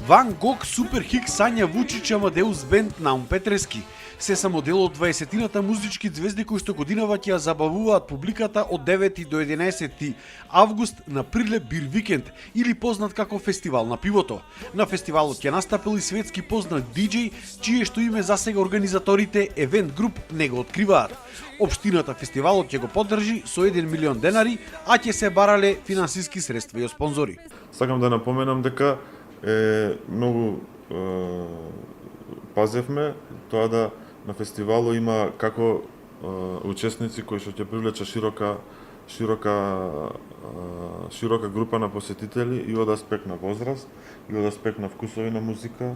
Ван Гог Супер Хик Сања Вучич Амадеус Бенд на Петрески се само дел од 20-тината музички звезди кои што годинава ќе ја забавуваат публиката од 9 до 11 август на Прилеп Бир Викенд или познат како Фестивал на пивото. На фестивалот ќе настапил и светски познат диџеј, чие што име засега организаторите Евент Груп не го откриваат. Општината фестивалот ќе го поддржи со 1 милион денари, а ќе се барале финансиски средства и од спонзори. Сакам да напоменам дека многу пазевме тоа да на фестивалот има како учесници кои што ќе привлече широка група на посетители и од аспект на возраст, и од аспект на вкусови на музика.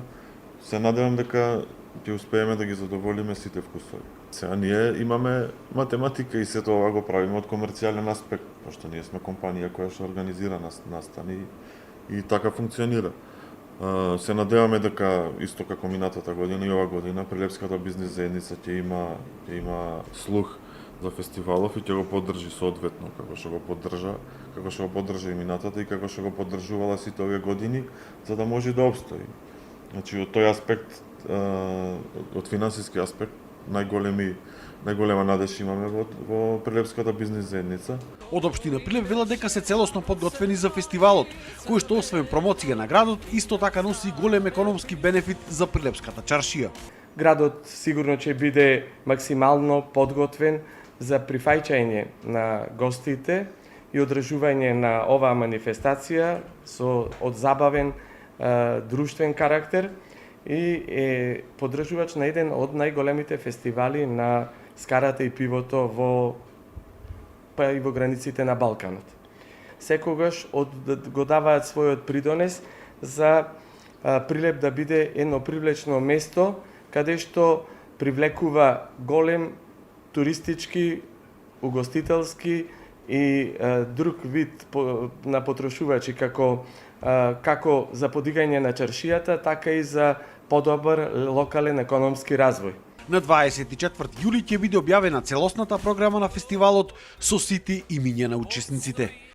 Се надевам дека ќе успееме да ги задоволиме сите вкусови. Сега ние имаме математика и сето ова го правиме од комерцијален аспект, пошто ние сме компанија која што организира настани и така функционира. Се надеваме дека исто како минатата година и ова година Прилепската бизнис заедница ќе има слух за фестивалов и ќе го поддржи соодветно како што го поддржа и минатата и како што го поддржувала сите овие години за да може да обстои. Значи од тој аспект, од финансиски аспект, најголема надеж имаме во Прилепската бизнис заедница. Од општина Прилеп велат дека се целосно подготвени за фестивалот, кој што освен промоција на градот, исто така носи голем економски бенефит за Прилепската чаршија. Градот сигурно ќе биде максимално подготвен за прифаќање на гостите и одржување на оваа манифестација од забавен друштвен карактер и е поддржувач на еден од најголемите фестивали на скарата и пивото во границите на Балканот. Секогаш го даваат својот придонес за Прилеп да биде едно привлечно место каде што привлекува голем туристички, угостителски и друг вид на потрошувачи како за подигање на чаршијата, така и за подобар локален економски развој. На 24 јули ќе биде објавена целосната програма на фестивалот со сите имиња на учесниците.